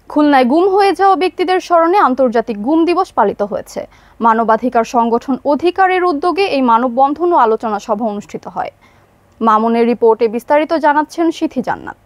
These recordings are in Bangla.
খুলনায় গুম হয়ে যাওয়া ব্যক্তিদের স্মরণে আন্তর্জাতিক গুম দিবস পালিত হয়েছে। মানবাধিকার সংগঠন অধিকারের উদ্যোগে এই মানববন্ধন ও আলোচনা সভা অনুষ্ঠিত হয়। মামুনের রিপোর্টে বিস্তারিত জানাচ্ছেন সিথি জান্নাত।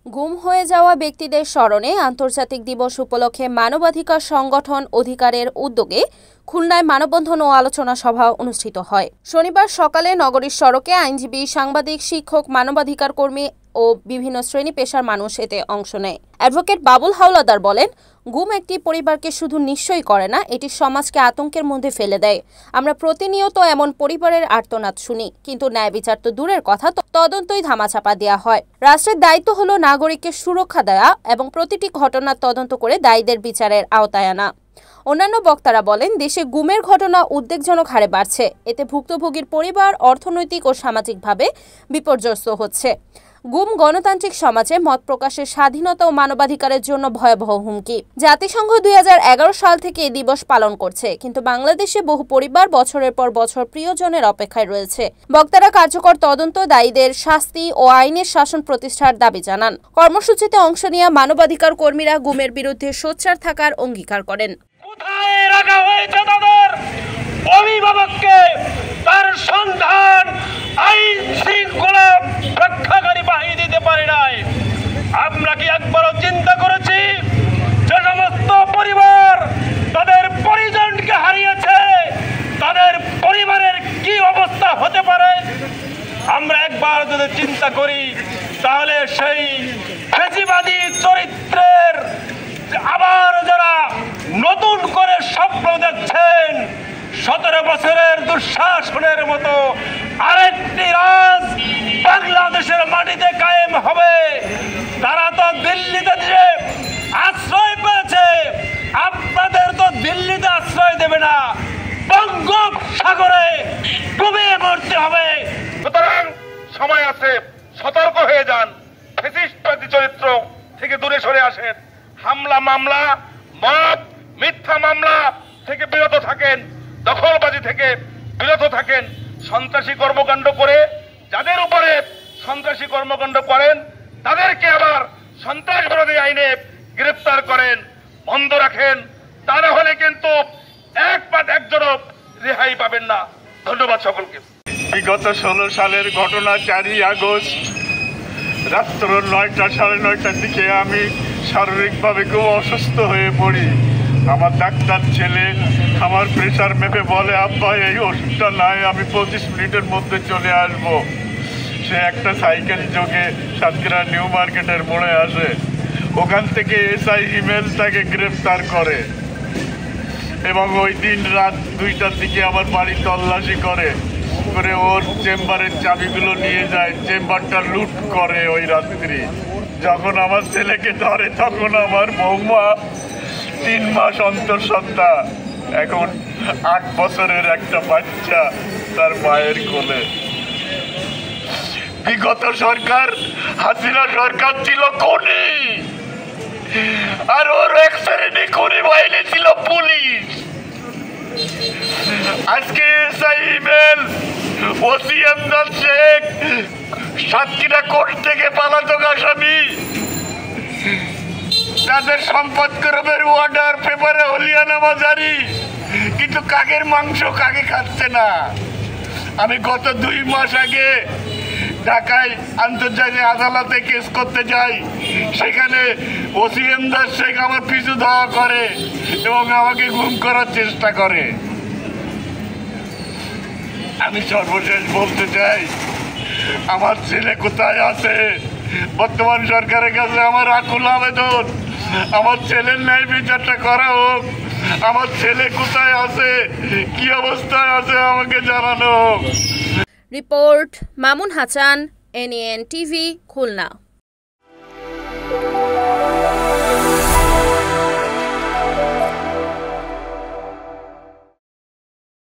গুম হয়ে যাওয়া ব্যক্তিদের স্মরণে আন্তর্জাতিক দিবস উপলক্ষে মানবাধিকার সংগঠন অধিকারের উদ্যোগে খুলনায় মানববন্ধন ও আলোচনা সভা অনুষ্ঠিত হয়। শনিবার সকালে নগরীর সড়কে আইনজীবী, সাংবাদিক, শিক্ষক, মানবাধিকার কর্মী ও বিভিন্ন শ্রেণী পেশার মানুষ এতে অংশ নেয়। অ্যাডভোকেট বাবুল হাওলাদার বলেন, গুম একটি পরিবারকে শুধু নিঃস্বই করে না, এটি সমাজকে আতঙ্কের মধ্যে ফেলে দেয়। আমরা প্রতিনিয়ত এমন পরিবারের আর্তনাদ শুনি, কিন্তু ন্যায় বিচার তো দূরের কথা, তদন্তই ধামাচাপা দেওয়া হয়। রাষ্ট্রের দায়িত্ব হলো নাগরিককে সুরক্ষা দেওয়া এবং প্রতিটি ঘটনার তদন্ত করে দায়ীদের বিচারের আওতায় আনা। অন্যান্য বক্তারা বলেন, দেশে গুমের ঘটনা উদ্বেগজনক হারে বাড়ছে। এতে ভুক্তভোগীর পরিবার অর্থনৈতিক ও সামাজিকভাবে বিপর্যস্ত হচ্ছে। গুম গণতান্ত্রিক সমাজে মত প্রকাশের স্বাধীনতা ও মানবাধিকারের জন্য ভয়াবহ হুমকি। জাতিসংঘ 2011 সাল থেকে এই দিবস পালন করছে, কিন্তু বাংলাদেশে বহু পরিবার বছরের পর বছর প্রিয়জনের অপেক্ষায় রয়েছে। বক্তারা কার্যকর তদন্ত, দায়ীদের শাস্তি ও আইনের শাসন প্রতিষ্ঠার দাবি জানান। কর্মসূচিতে অংশ নিয়ে মানবাধিকার কর্মীরা গুমের বিরুদ্ধে সোচ্চার থাকার অঙ্গীকার করেন। কোথায় রাখা হয়েছে তাদের অভিভাবককে? তার সন্ধান আইন শৃঙ্খলা রক্ষাকারী বাহিনী দিতে পারে নাই। আমরা কি একবারও চিন্তা করেছি যে সমস্ত পরিবার তাদের পরিজনকে হারিয়েছে, তাদের পরিবারের কি অবস্থা হতে পারে? আমরা একবার যদি চিন্তা করি, তাহলে সেই ফ্যাসিবাদী চরিত্রের আবার যারা নতুন করে স্বপ্ন দেখছেন 17 বছরের দুঃশাসনের মতো আরেকটি রাজ বাংলাদেশের মাটিতে কায়েম হবে, তারা তো দিল্লিতে যে আশ্রয় পেয়েছে, আপনাদের তো দিল্লিতে আশ্রয় দেবে না, বঙ্গোপসাগরে ডুবে মরতে হবে। সুতরাং সময় আছে, সতর্ক হয়ে যান, ফ্যাসিস্টবাদী চরিত্র থেকে দূরে সরে আসেন, হামলা, মামলা, মব, মিথ্যা মামলা থেকে বিরত থাকেন, দখলবাজি থেকে বিরত থাকেন। সন্ত্রাসী কর্মকাণ্ড করে যাদের উপরে সন্ত্রাসী কর্মকাণ্ড করেন, তাদেরকে আবার সন্ত্রাস বিরোধী আইনে গ্রেফতার করেন, বন্ধ রাখেন। তা না হলে কিন্তু একজনও রেহাই পাবেন না। ধন্যবাদ সকলকে। বিগত 16 সালের ঘটনা, 4ই আগস্ট রাত্র 9টা, 9:30টার দিকে আমি শারীরিকভাবে খুব অসুস্থ হয়ে পড়ি। আমার ডাক্তার ছেলে আমার প্রেশার মেপে বলে, আব্বা এই ওষুধটা নাই, আমি 25 মিনিটের মধ্যে চলে আসব। সে একটা সাইকেল যোগে সাতক্ষীরা নিউ মার্কেটের মোড়ে আসে। ওখান থেকে এসআই হিমেল তাকে গ্রেফতার করে এবং ওই দিন রাত 2টার দিকে আমার বাড়ি তল্লাশি করে ওর চেম্বারের চাবিগুলো নিয়ে যায়, চেম্বারটা লুট করে ওই রাত্রি। যখন আমার ছেলেকে ধরে তখন আমার বৌমা 3 মাস অন্তঃসত্ত্বা, এখন 8 বছরের একটা বাচ্চা তার মায়ের কোলে। বিগত সরকার, হাসিনা সরকার ছিল খুনি, আর ওর এক শ্রেণী খুনি বাহিনী ছিল পুলিশ। আজকে SI email, OC Emdad Sheikh Satkhira court থেকে পলাতক আসামি, তাদের সম্পদ করবের অর্ডার, পেপারে হলিয়ানামা জারি, কিন্তু কাকের মাংস কাকে খাচ্ছে না। আমি গত 2 মাস আগে ঢাকায় আন্তর্জাতিক আদালতে কেস করতে যাই, সেখানে ওসি এমদাদ শেখ আমার পিছু ধাওয়া করে এবং আমাকে গুম করার চেষ্টা করে। আমি সর্বশেষ বলতে চাই, আমার ছেলে কোথায় আছে? বর্তমান সরকারের কাছে আমার আকুল আবেদন, আমার ছেলের ন্যায় বিচারটা করা হোক। আমার ছেলে কোথায় আছে, কি অবস্থায় আছে, আমাকে জানানো হোক। Report Mamun Hasan, NAN TV, Khulna.